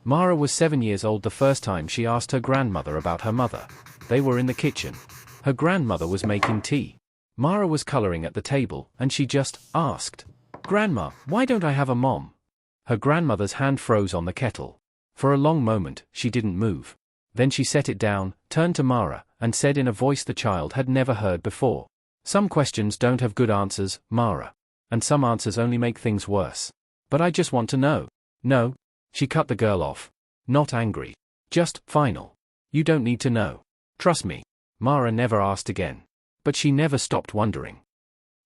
Mara was 7 years old the first time she asked her grandmother about her mother. They were in the kitchen. Her grandmother was making tea. Mara was coloring at the table, and she just asked, "Grandma, why don't I have a mom?" Her grandmother's hand froze on the kettle. For a long moment, she didn't move. Then she set it down, turned to Mara, and said in a voice the child had never heard before, "Some questions don't have good answers, Mara. And some answers only make things worse. But I just want to know." "No." She cut the girl off. Not angry. Just final. "You don't need to know. Trust me." Mara never asked again. But she never stopped wondering.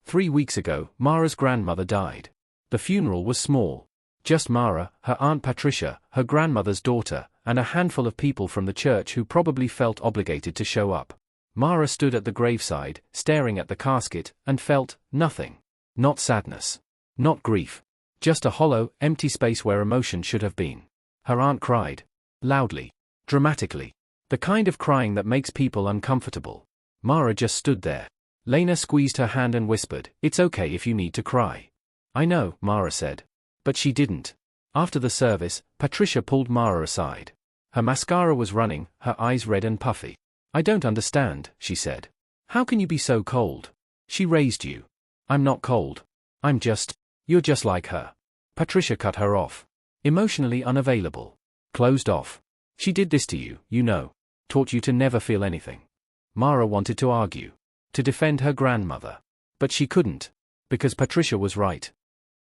3 weeks ago, Mara's grandmother died. The funeral was small. Just Mara, her Aunt Patricia, her grandmother's daughter, and a handful of people from the church who probably felt obligated to show up. Mara stood at the graveside, staring at the casket, and felt nothing. Not sadness. Not grief. Just a hollow, empty space where emotion should have been. Her aunt cried. Loudly. Dramatically. The kind of crying that makes people uncomfortable. Mara just stood there. Lena squeezed her hand and whispered, "It's okay if you need to cry." "I know," Mara said. But she didn't. After the service, Patricia pulled Mara aside. Her mascara was running, her eyes red and puffy. "I don't understand," she said. "How can you be so cold? She raised you." "I'm not cold. You're just like her." Patricia cut her off. Emotionally unavailable. Closed off. "She did this to you, you know. Taught you to never feel anything." Mara wanted to argue. To defend her grandmother. But she couldn't. Because Patricia was right.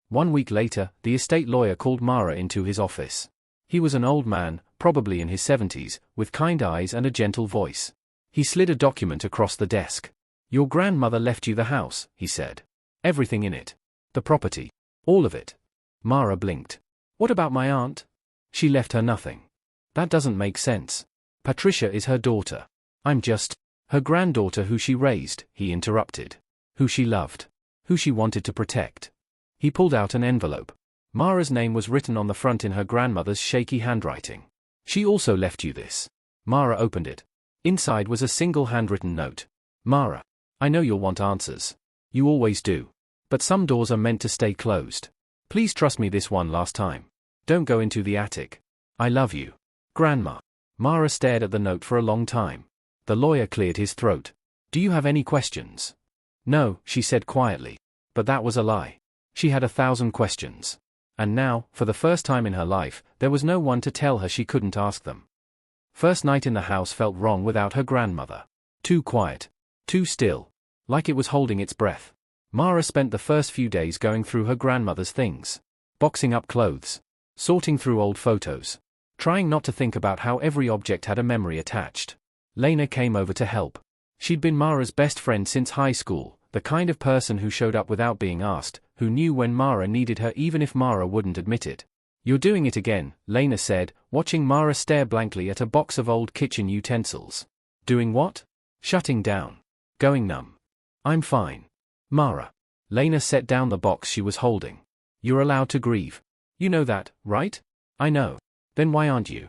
1 week later, the estate lawyer called Mara into his office. He was an old man, probably in his 70s, with kind eyes and a gentle voice. He slid a document across the desk. "Your grandmother left you the house," he said. "Everything in it. The property. All of it." Mara blinked. "What about my aunt?" "She left her nothing." "That doesn't make sense. Patricia is her daughter." "I'm just her granddaughter who she raised," he interrupted. "Who she loved. Who she wanted to protect." He pulled out an envelope. Mara's name was written on the front in her grandmother's shaky handwriting. "She also left you this." Mara opened it. Inside was a single handwritten note. "Mara, I know you'll want answers. You always do. But some doors are meant to stay closed. Please trust me this one last time. Don't go into the attic. I love you. Grandma." Mara stared at the note for a long time. The lawyer cleared his throat. "Do you have any questions?" "No," she said quietly. But that was a lie. She had 1,000 questions. And now, for the first time in her life, there was no one to tell her she couldn't ask them. First night in the house felt wrong without her grandmother. Too quiet. Too still. Like it was holding its breath. Mara spent the first few days going through her grandmother's things. Boxing up clothes. Sorting through old photos. Trying not to think about how every object had a memory attached. Lena came over to help. She'd been Mara's best friend since high school, the kind of person who showed up without being asked, who knew when Mara needed her even if Mara wouldn't admit it. "You're doing it again," Lena said, watching Mara stare blankly at a box of old kitchen utensils. "Doing what?" "Shutting down. Going numb." "I'm fine. Mara." Lena set down the box she was holding. "You're allowed to grieve. You know that, right?" "I know." "Then why aren't you?"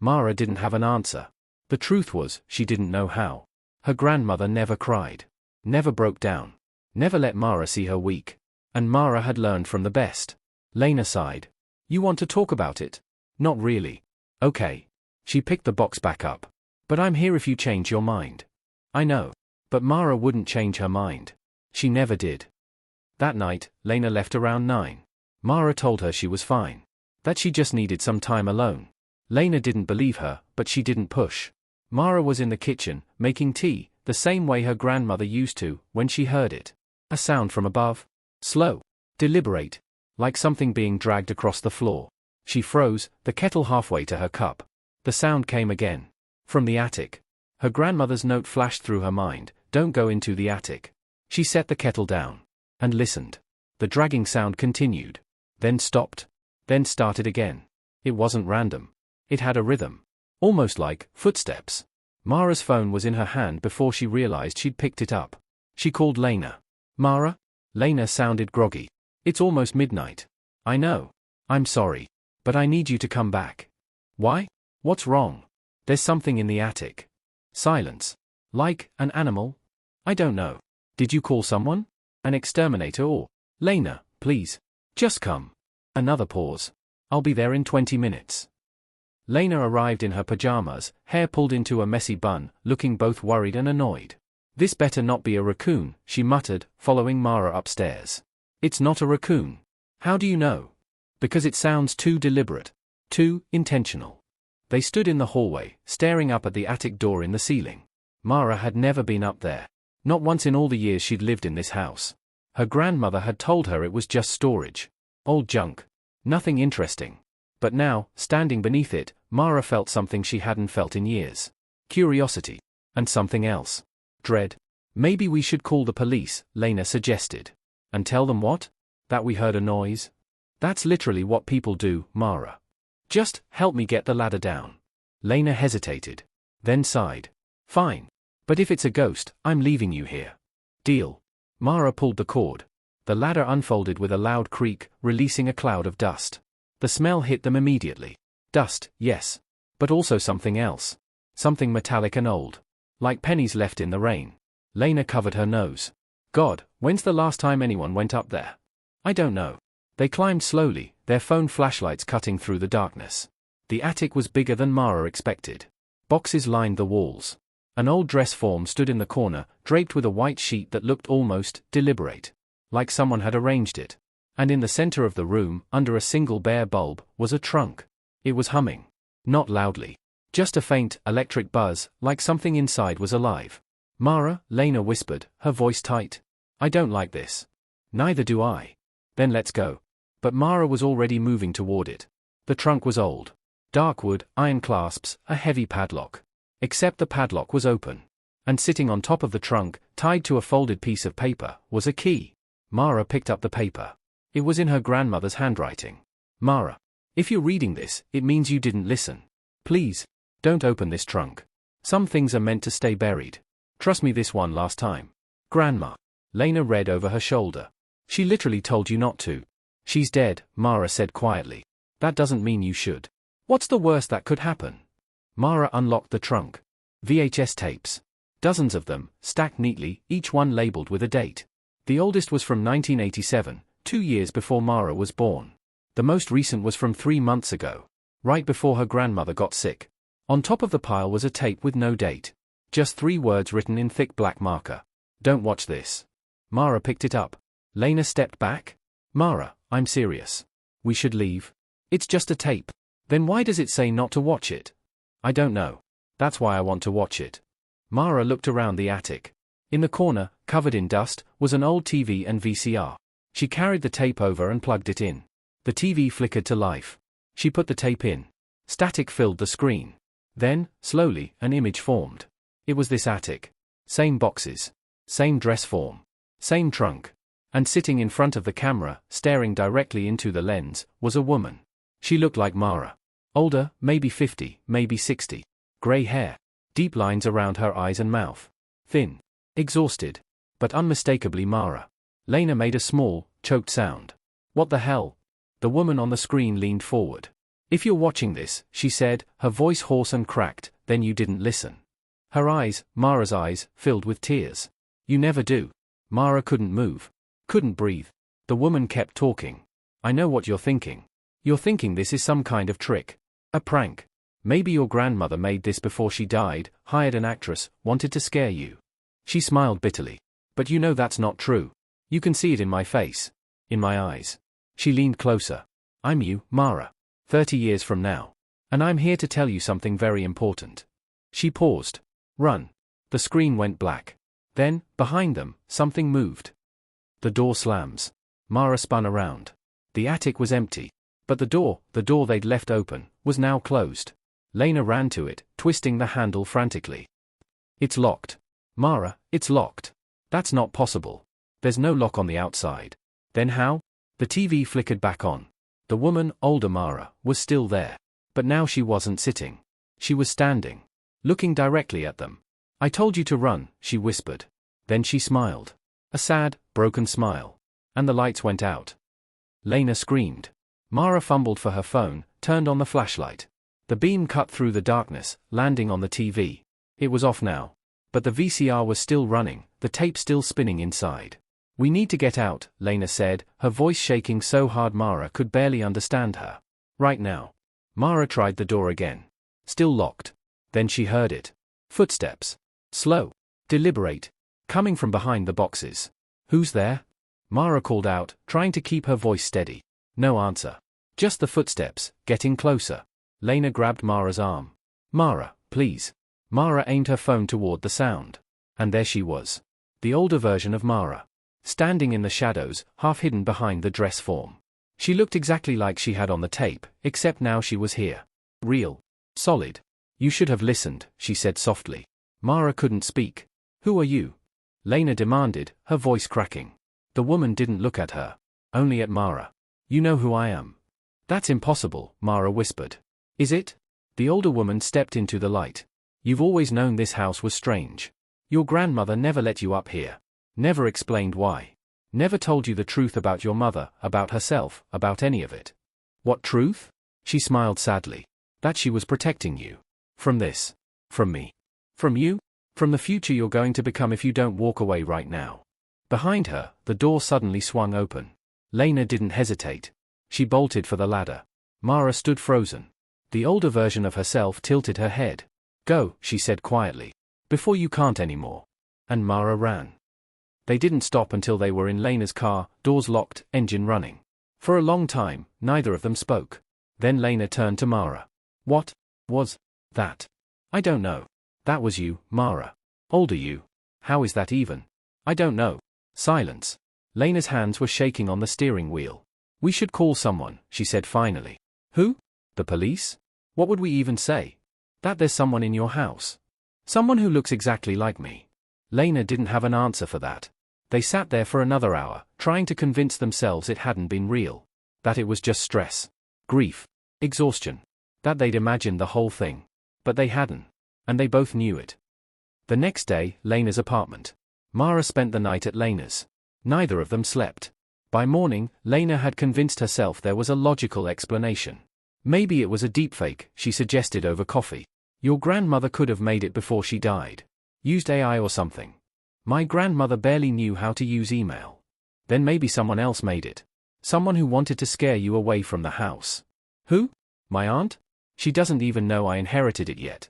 Mara didn't have an answer. The truth was, she didn't know how. Her grandmother never cried. Never broke down. Never let Mara see her weak. And Mara had learned from the best. Lena sighed. "You want to talk about it?" "Not really." "Okay." She picked the box back up. "But I'm here if you change your mind." "I know." But Mara wouldn't change her mind. She never did. That night, Lena left around 9. Mara told her she was fine. That she just needed some time alone. Lena didn't believe her, but she didn't push. Mara was in the kitchen, making tea, the same way her grandmother used to, when she heard it. A sound from above. Slow. Deliberate. Like something being dragged across the floor. She froze, the kettle halfway to her cup. The sound came again. From the attic. Her grandmother's note flashed through her mind, "Don't go into the attic." She set the kettle down. And listened. The dragging sound continued. Then stopped. Then started again. It wasn't random. It had a rhythm. Almost like footsteps. Mara's phone was in her hand before she realized she'd picked it up. She called Lena. "Mara?" Lena sounded groggy. "It's almost midnight." "I know. I'm sorry. But I need you to come back." "Why? What's wrong?" "There's something in the attic." Silence. "Like an animal?" "I don't know. Did you call someone? An exterminator or—" "Lena, please. Just come." Another pause. "I'll be there in 20 minutes." Lena arrived in her pajamas, hair pulled into a messy bun, looking both worried and annoyed. "This better not be a raccoon," she muttered, following Mara upstairs. "It's not a raccoon." "How do you know?" "Because it sounds too deliberate. Too intentional." They stood in the hallway, staring up at the attic door in the ceiling. Mara had never been up there. Not once in all the years she'd lived in this house. Her grandmother had told her it was just storage. Old junk. Nothing interesting. But now, standing beneath it, Mara felt something she hadn't felt in years. Curiosity. And something else. Dread. "Maybe we should call the police," Lena suggested. "And tell them what? That we heard a noise?" "That's literally what people do, Mara." "Just help me get the ladder down." Lena hesitated. Then sighed. "Fine. But if it's a ghost, I'm leaving you here." "Deal." Mara pulled the cord. The ladder unfolded with a loud creak, releasing a cloud of dust. The smell hit them immediately. Dust, yes. But also something else. Something metallic and old. Like pennies left in the rain. Lena covered her nose. "God, when's the last time anyone went up there?" "I don't know." They climbed slowly, their phone flashlights cutting through the darkness. The attic was bigger than Mara expected. Boxes lined the walls. An old dress form stood in the corner, draped with a white sheet that looked almost deliberate. Like someone had arranged it. And in the center of the room, under a single bare bulb, was a trunk. It was humming. Not loudly. Just a faint, electric buzz, like something inside was alive. "Mara," Lena whispered, her voice tight. "I don't like this." "Neither do I." "Then let's go." But Mara was already moving toward it. The trunk was old. Dark wood, iron clasps, a heavy padlock. Except the padlock was open. And sitting on top of the trunk, tied to a folded piece of paper, was a key. Mara picked up the paper. It was in her grandmother's handwriting. "Mara, if you're reading this, it means you didn't listen. Please, don't open this trunk. Some things are meant to stay buried. Trust me this one last time." "Grandma." Lena read over her shoulder. "She literally told you not to." "She's dead," Mara said quietly. "That doesn't mean you should." "What's the worst that could happen?" Mara unlocked the trunk. VHS tapes. Dozens of them, stacked neatly, each one labeled with a date. The oldest was from 1987, 2 years before Mara was born. The most recent was from 3 months ago, right before her grandmother got sick. On top of the pile was a tape with no date. Just 3 words written in thick black marker. "Don't watch this." Mara picked it up. Lena stepped back. "Mara, I'm serious. We should leave." "It's just a tape." "Then why does it say not to watch it?" "I don't know. That's why I want to watch it." Mara looked around the attic. In the corner, covered in dust, was an old TV and VCR. She carried the tape over and plugged it in. The TV flickered to life. She put the tape in. Static filled the screen. Then, slowly, an image formed. It was this attic. Same boxes. Same dress form. Same trunk. And sitting in front of the camera, staring directly into the lens, was a woman. She looked like Mara. Older, maybe 50, maybe 60. Gray hair. Deep lines around her eyes and mouth. Thin. Exhausted. But unmistakably Mara. Lena made a small, choked sound. "What the hell?" The woman on the screen leaned forward. "If you're watching this," she said, her voice hoarse and cracked, "then you didn't listen." Her eyes, Mara's eyes, filled with tears. "You never do." Mara couldn't move. Couldn't breathe. The woman kept talking. "I know what you're thinking. You're thinking this is some kind of trick. A prank. Maybe your grandmother made this before she died, hired an actress, wanted to scare you." She smiled bitterly. "But you know that's not true. You can see it in my face. In my eyes." She leaned closer. "I'm you, Mara. 30 years from now. And I'm here to tell you something very important." She paused. "Run." The screen went black. Then, behind them, something moved. The door slams. Mara spun around. The attic was empty. But the door they'd left open, was now closed. Lena ran to it, twisting the handle frantically. "It's locked." "Mara, it's locked." "That's not possible. There's no lock on the outside." "Then how?" The TV flickered back on. The woman, older Mara, was still there. But now she wasn't sitting. She was standing. Looking directly at them. "I told you to run," she whispered. Then she smiled. A sad, broken smile. And the lights went out. Lena screamed. Mara fumbled for her phone, turned on the flashlight. The beam cut through the darkness, landing on the TV. It was off now. But the VCR was still running, the tape still spinning inside. "We need to get out," Lena said, her voice shaking so hard Mara could barely understand her. "Right now." Mara tried the door again. Still locked. Then she heard it. Footsteps. Slow. Deliberate. Coming from behind the boxes. Who's there? Mara called out, trying to keep her voice steady. No answer. Just the footsteps, getting closer. Lena grabbed Mara's arm. Mara, please. Mara aimed her phone toward the sound. And there she was. The older version of Mara. Standing in the shadows, half hidden behind the dress form. She looked exactly like she had on the tape, except now she was here. Real. Solid. You should have listened, she said softly. Mara couldn't speak. Who are you? Lena demanded, her voice cracking. The woman didn't look at her. Only at Mara. You know who I am. That's impossible, Mara whispered. Is it? The older woman stepped into the light. You've always known this house was strange. Your grandmother never let you up here. Never explained why. Never told you the truth about your mother, about herself, about any of it. What truth? She smiled sadly. That she was protecting you. From this. From me. From you? From the future you're going to become if you don't walk away right now. Behind her, the door suddenly swung open. Lena didn't hesitate. She bolted for the ladder. Mara stood frozen. The older version of herself tilted her head. Go, she said quietly. Before you can't anymore. And Mara ran. They didn't stop until they were in Lena's car, doors locked, engine running. For a long time, neither of them spoke. Then Lena turned to Mara. What was that? I don't know. That was you, Mara. Older you. How is that even? I don't know. Silence. Lena's hands were shaking on the steering wheel. We should call someone, she said finally. Who? The police? What would we even say? That there's someone in your house. Someone who looks exactly like me. Lena didn't have an answer for that. They sat there for another hour, trying to convince themselves it hadn't been real. That it was just stress. Grief. Exhaustion. That they'd imagined the whole thing. But they hadn't. And they both knew it. The next day, Lena's apartment. Mara spent the night at Lena's. Neither of them slept. By morning, Lena had convinced herself there was a logical explanation. Maybe it was a deepfake, she suggested over coffee. Your grandmother could have made it before she died. Used AI or something. My grandmother barely knew how to use email. Then maybe someone else made it. Someone who wanted to scare you away from the house. Who? My aunt? She doesn't even know I inherited it yet.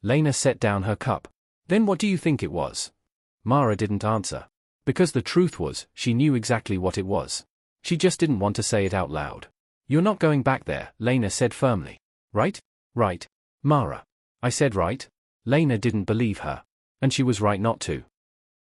Lena set down her cup. Then what do you think it was? Mara didn't answer. Because the truth was, she knew exactly what it was. She just didn't want to say it out loud. You're not going back there, Lena said firmly. Right? Right. Mara. I said right. Lena didn't believe her. And she was right not to.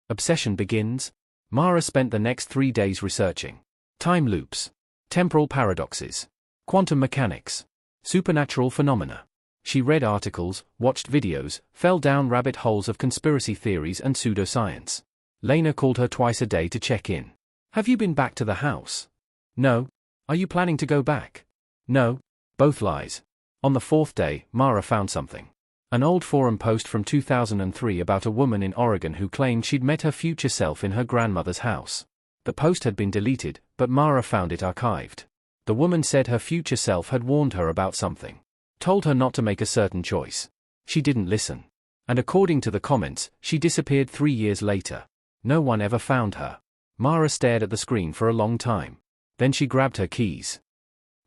Obsession begins. Mara spent the next 3 days researching. Time loops. Temporal paradoxes. Quantum mechanics. Supernatural phenomena. She read articles, watched videos, fell down rabbit holes of conspiracy theories and pseudoscience. Lena called her twice a day to check in. Have you been back to the house? No. Are you planning to go back? No. Both lies. On the 4th day, Mara found something. An old forum post from 2003 about a woman in Oregon who claimed she'd met her future self in her grandmother's house. The post had been deleted, but Mara found it archived. The woman said her future self had warned her about something. Told her not to make a certain choice. She didn't listen. And according to the comments, she disappeared 3 years later. No one ever found her. Mara stared at the screen for a long time. Then she grabbed her keys.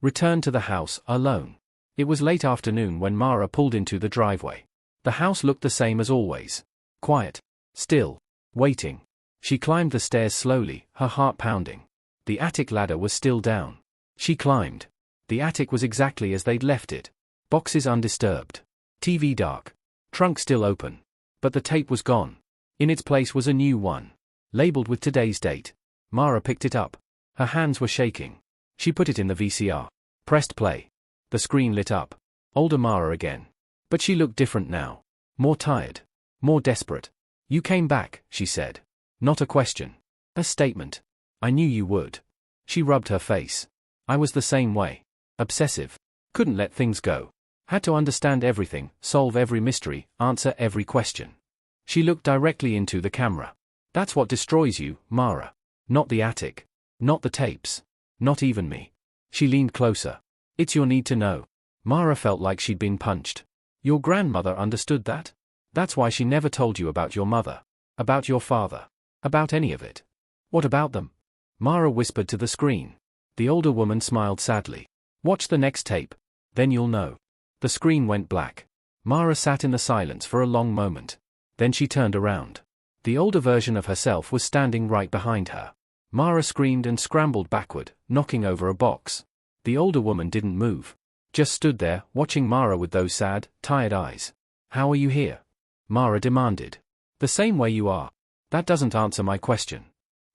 Returned to the house, alone. It was late afternoon when Mara pulled into the driveway. The house looked the same as always. Quiet. Still. Waiting. She climbed the stairs slowly, her heart pounding. The attic ladder was still down. She climbed. The attic was exactly as they'd left it. Boxes undisturbed. TV dark. Trunk still open. But the tape was gone. In its place was a new one. Labeled with today's date. Mara picked it up. Her hands were shaking. She put it in the VCR. Pressed play. The screen lit up. Older Mara again. But she looked different now. More tired. More desperate. You came back, she said. Not a question. A statement. I knew you would. She rubbed her face. I was the same way. Obsessive. Couldn't let things go. Had to understand everything, solve every mystery, answer every question. She looked directly into the camera. That's what destroys you, Mara. Not the attic. Not the tapes. Not even me. She leaned closer. It's your need to know. Mara felt like she'd been punched. Your grandmother understood that? That's why she never told you about your mother. About your father. About any of it. What about them? Mara whispered to the screen. The older woman smiled sadly. Watch the next tape. Then you'll know. The screen went black. Mara sat in the silence for a long moment. Then she turned around. The older version of herself was standing right behind her. Mara screamed and scrambled backward, knocking over a box. The older woman didn't move. Just stood there, watching Mara with those sad, tired eyes. "How are you here?" Mara demanded. "The same way you are." "That doesn't answer my question."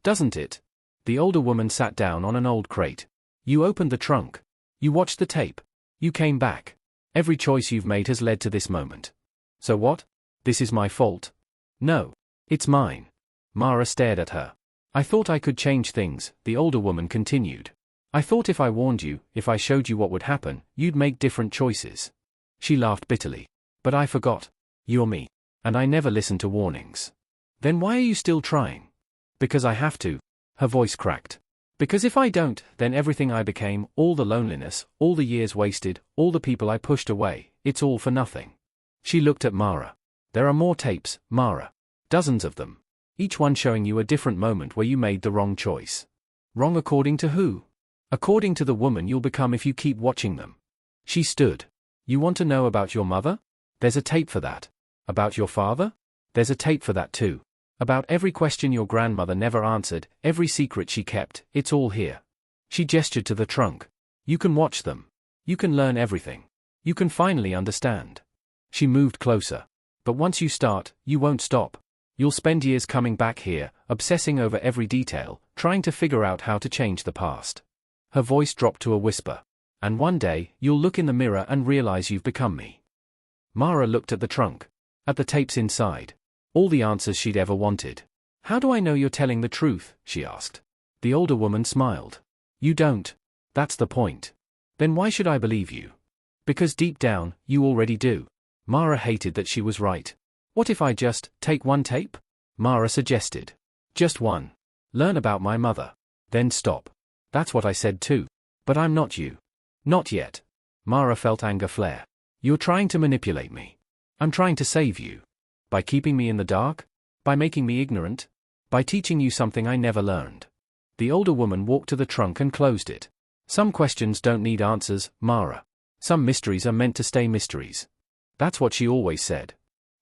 "Doesn't it?" The older woman sat down on an old crate. "You opened the trunk. You watched the tape. You came back. Every choice you've made has led to this moment. So what? This is my fault?" "No. It's mine." Mara stared at her. "I thought I could change things," the older woman continued. "I thought if I warned you, if I showed you what would happen, you'd make different choices." She laughed bitterly. "But I forgot. You're me. And I never listen to warnings." "Then why are you still trying?" "Because I have to." Her voice cracked. "Because if I don't, then everything I became, all the loneliness, all the years wasted, all the people I pushed away, it's all for nothing." She looked at Mara. "There are more tapes, Mara. Dozens of them. Each one showing you a different moment where you made the wrong choice." "Wrong according to who?" "According to the woman you'll become if you keep watching them." She stood. "You want to know about your mother? There's a tape for that. About your father? There's a tape for that too. About every question your grandmother never answered, every secret she kept, it's all here." She gestured to the trunk. "You can watch them. You can learn everything. You can finally understand." She moved closer. "But once you start, you won't stop. You'll spend years coming back here, obsessing over every detail, trying to figure out how to change the past." Her voice dropped to a whisper. "And one day, you'll look in the mirror and realize you've become me." Mara looked at the trunk. At the tapes inside. All the answers she'd ever wanted. "How do I know you're telling the truth?" she asked. The older woman smiled. "You don't. That's the point. Then why should I believe you?" "Because deep down, you already do." Mara hated that she was right. "What if I just take one tape?" Mara suggested. "Just one. Learn about my mother. Then stop." "That's what I said too. But I'm not you." "Not yet." Mara felt anger flare. "You're trying to manipulate me." "I'm trying to save you." "By keeping me in the dark? By making me ignorant? By teaching you something I never learned?" The older woman walked to the trunk and closed it. "Some questions don't need answers, Mara. Some mysteries are meant to stay mysteries." That's what she always said.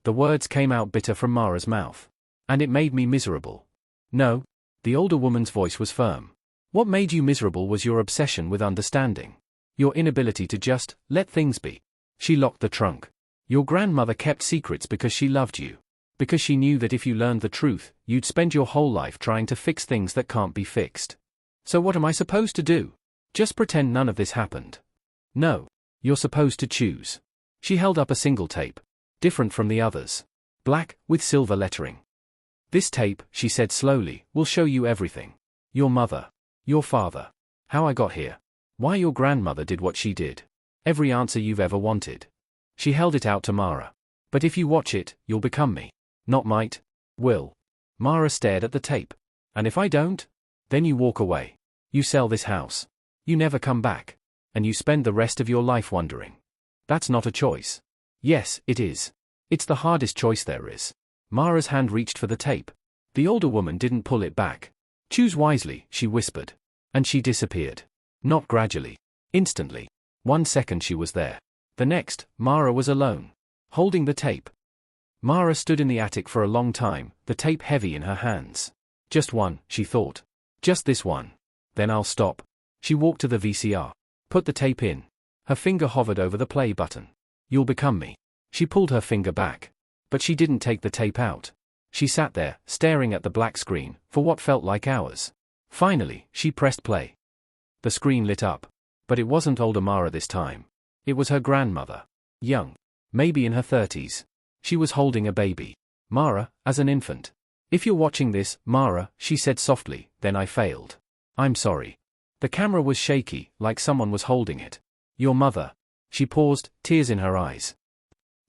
The words came out bitter from Mara's mouth. "And it made me miserable." "No." The older woman's voice was firm. "What made you miserable was your obsession with understanding. Your inability to just let things be." She locked the trunk. "Your grandmother kept secrets because she loved you. Because she knew that if you learned the truth, you'd spend your whole life trying to fix things that can't be fixed. So what am I supposed to do? Just pretend none of this happened?" "No. You're supposed to choose." She held up a single tape. Different from the others. Black, with silver lettering. "This tape," she said slowly, "will show you everything. Your mother. Your father. How I got here. Why your grandmother did what she did. Every answer you've ever wanted." She held it out to Mara. "But if you watch it, you'll become me. Not might. Will." Mara stared at the tape. "And if I don't? Then you walk away. You sell this house. You never come back. And you spend the rest of your life wondering." "That's not a choice." "Yes, it is. It's the hardest choice there is." Mara's hand reached for the tape. The older woman didn't pull it back. "Choose wisely," she whispered. And she disappeared. Not gradually. Instantly. 1 second she was there. The next, Mara was alone. Holding the tape. Mara stood in the attic for a long time, the tape heavy in her hands. "Just one," she thought. "Just this one. Then I'll stop." She walked to the VCR. Put the tape in. Her finger hovered over the play button. "You'll become me." She pulled her finger back. But she didn't take the tape out. She sat there, staring at the black screen, for what felt like hours. Finally, she pressed play. The screen lit up. But it wasn't older Mara this time. It was her grandmother. Young. Maybe in her 30s. She was holding a baby. "Mara, as an infant. If you're watching this, Mara," she said softly, "then I failed. I'm sorry." The camera was shaky, like someone was holding it. "Your mother." She paused, tears in her eyes.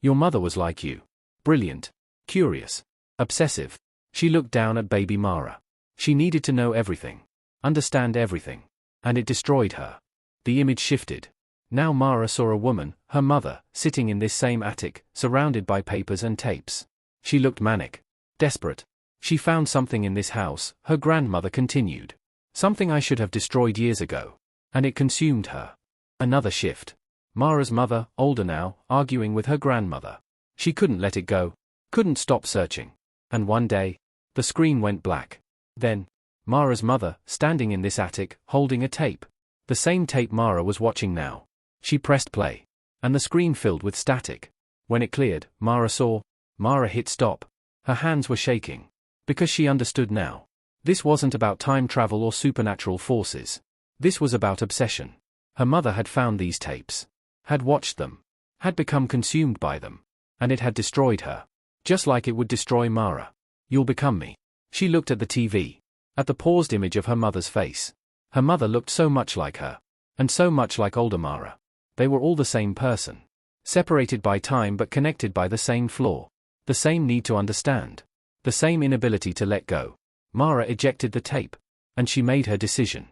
"Your mother was like you. Brilliant. Curious. Obsessive." She looked down at baby Mara. She needed to know everything. Understand everything. And it destroyed her. The image shifted. Now Mara saw a woman, her mother, sitting in this same attic, surrounded by papers and tapes. She looked manic. Desperate. "She found something in this house," her grandmother continued. "Something I should have destroyed years ago. And it consumed her." Another shift. Mara's mother, older now, arguing with her grandmother. She couldn't let it go. Couldn't stop searching. And one day, the screen went black. Then, Mara's mother, standing in this attic, holding a tape. The same tape Mara was watching now. She pressed play. And the screen filled with static. When it cleared, Mara saw. Mara hit stop. Her hands were shaking. Because she understood now. This wasn't about time travel or supernatural forces. This was about obsession. Her mother had found these tapes. Had watched them. Had become consumed by them. And it had destroyed her. Just like it would destroy Mara. You'll become me. She looked at the TV. At the paused image of her mother's face. Her mother looked so much like her. And so much like older Mara. They were all the same person. Separated by time but connected by the same flaw. The same need to understand. The same inability to let go. Mara ejected the tape. And she made her decision.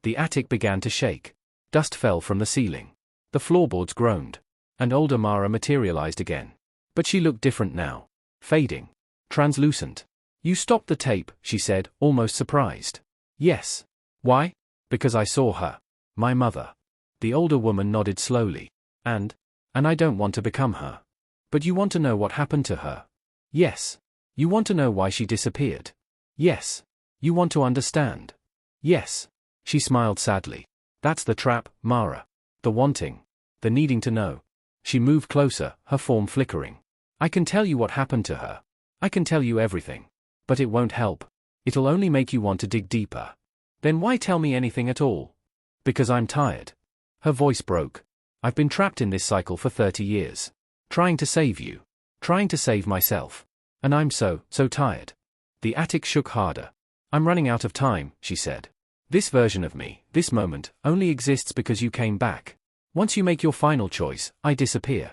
The attic began to shake. Dust fell from the ceiling. The floorboards groaned. And older Mara materialized again. But she looked different now. Fading. Translucent. You stopped the tape, she said, almost surprised. Yes. Why? Because I saw her. My mother. The older woman nodded slowly. And I don't want to become her. But you want to know what happened to her? Yes. You want to know why she disappeared? Yes. You want to understand? Yes. She smiled sadly. That's the trap, Mara. The wanting. The needing to know. She moved closer, her form flickering. I can tell you what happened to her. I can tell you everything. But it won't help. It'll only make you want to dig deeper. Then why tell me anything at all? Because I'm tired. Her voice broke. I've been trapped in this cycle for 30 years. Trying to save you. Trying to save myself. And I'm so tired. The attic shook harder. I'm running out of time, she said. This version of me, this moment, only exists because you came back. Once you make your final choice, I disappear.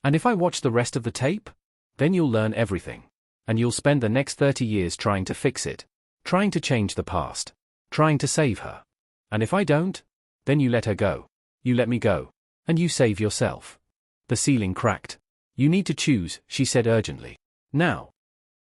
And if I watch the rest of the tape? Then you'll learn everything. And you'll spend the next 30 years trying to fix it. Trying to change the past. Trying to save her. And if I don't? Then you let her go. You let me go. And you save yourself. The ceiling cracked. You need to choose, she said urgently. Now.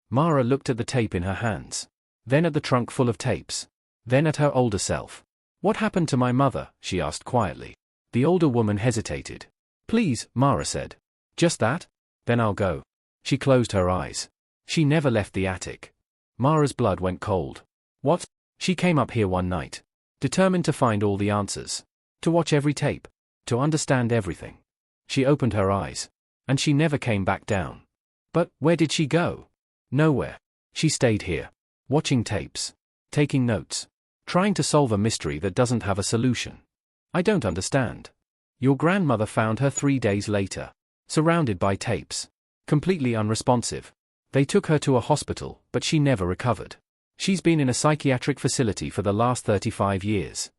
Mara looked at the tape in her hands. Then at the trunk full of tapes. Then at her older self. What happened to my mother? She asked quietly. The older woman hesitated. Please, Mara said. Just that? Then I'll go. She closed her eyes. She never left the attic. Mara's blood went cold. What? She came up here one night. Determined to find all the answers. To watch every tape. To understand everything. She opened her eyes. And she never came back down. But where did she go? Nowhere. She stayed here. Watching tapes. Taking notes. Trying to solve a mystery that doesn't have a solution. I don't understand. Your grandmother found her 3 days later. Surrounded by tapes. Completely unresponsive. They took her to a hospital, but she never recovered. She's been in a psychiatric facility for the last 35 years.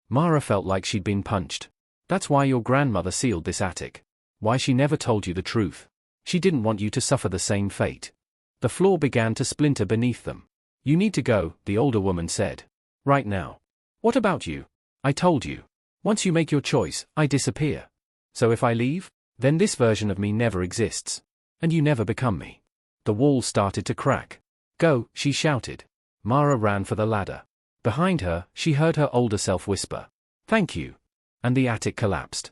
Mara felt like she'd been punched. That's why your grandmother sealed this attic. Why she never told you the truth. She didn't want you to suffer the same fate. The floor began to splinter beneath them. You need to go, the older woman said. Right now. What about you? I told you. Once you make your choice, I disappear. So if I leave? Then this version of me never exists. And you never become me. The wall started to crack. Go, she shouted. Mara ran for the ladder. Behind her, she heard her older self whisper. Thank you. And the attic collapsed.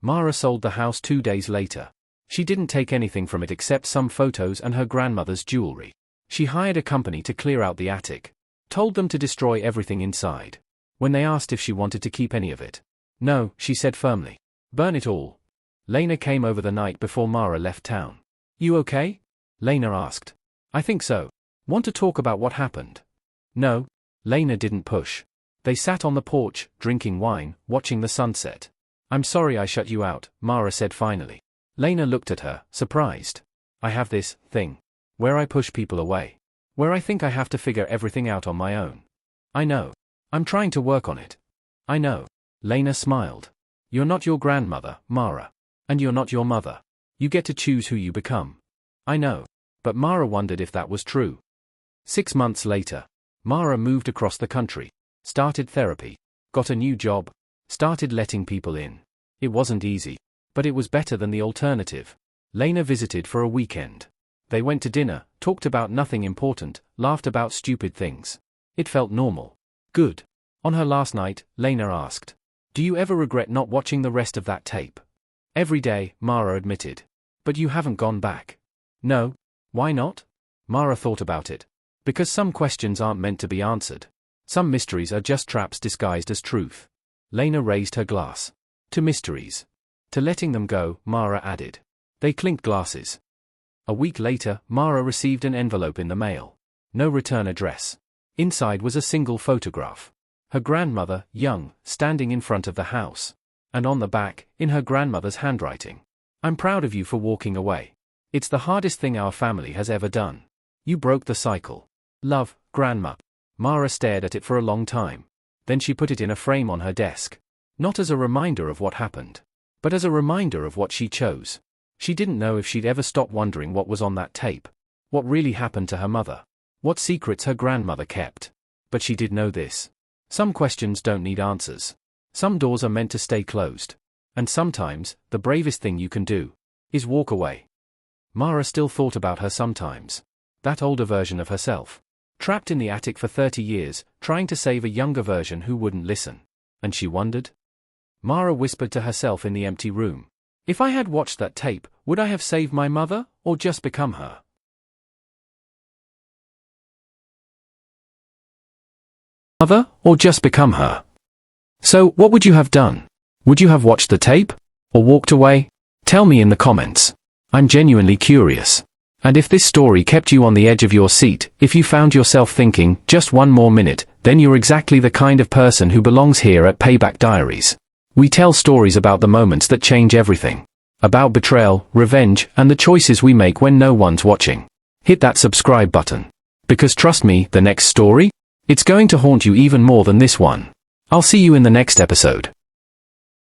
Mara sold the house 2 days later. She didn't take anything from it except some photos and her grandmother's jewelry. She hired a company to clear out the attic. Told them to destroy everything inside. When they asked if she wanted to keep any of it. No, she said firmly. Burn it all. Lena came over the night before Mara left town. You okay? Lena asked. I think so. Want to talk about what happened? No. Lena didn't push. They sat on the porch, drinking wine, watching the sunset. I'm sorry I shut you out, Mara said finally. Lena looked at her, surprised. I have this thing. Where I push people away. Where I think I have to figure everything out on my own. I know. I'm trying to work on it. I know. Lena smiled. You're not your grandmother, Mara. And you're not your mother. You get to choose who you become. I know. But Mara wondered if that was true. 6 months later, Mara moved across the country. Started therapy. Got a new job. Started letting people in. It wasn't easy. But it was better than the alternative. Lena visited for a weekend. They went to dinner, talked about nothing important, laughed about stupid things. It felt normal. Good. On her last night, Lena asked. Do you ever regret not watching the rest of that tape? Every day, Mara admitted. But you haven't gone back. No. Why not? Mara thought about it. Because some questions aren't meant to be answered. Some mysteries are just traps disguised as truth. Lena raised her glass. To mysteries. To letting them go, Mara added. They clinked glasses. A week later, Mara received an envelope in the mail. No return address. Inside was a single photograph. Her grandmother, young, standing in front of the house. And on the back, in her grandmother's handwriting. I'm proud of you for walking away. It's the hardest thing our family has ever done. You broke the cycle. Love, Grandma. Mara stared at it for a long time. Then she put it in a frame on her desk. Not as a reminder of what happened, but as a reminder of what she chose. She didn't know if she'd ever stop wondering what was on that tape. What really happened to her mother. What secrets her grandmother kept. But she did know this. Some questions don't need answers. Some doors are meant to stay closed. And sometimes, the bravest thing you can do is walk away. Mara still thought about her sometimes. That older version of herself. Trapped in the attic for 30 years, trying to save a younger version who wouldn't listen. And she wondered? Mara whispered to herself in the empty room. If I had watched that tape, would I have saved my mother, or just become her? Mother, or just become her? So, what would you have done? Would you have watched the tape? Or walked away? Tell me in the comments. I'm genuinely curious. And if this story kept you on the edge of your seat, if you found yourself thinking, just one more minute, then you're exactly the kind of person who belongs here at Payback Diaries. We tell stories about the moments that change everything. About betrayal, revenge, and the choices we make when no one's watching. Hit that subscribe button. Because trust me, the next story? It's going to haunt you even more than this one. I'll see you in the next episode.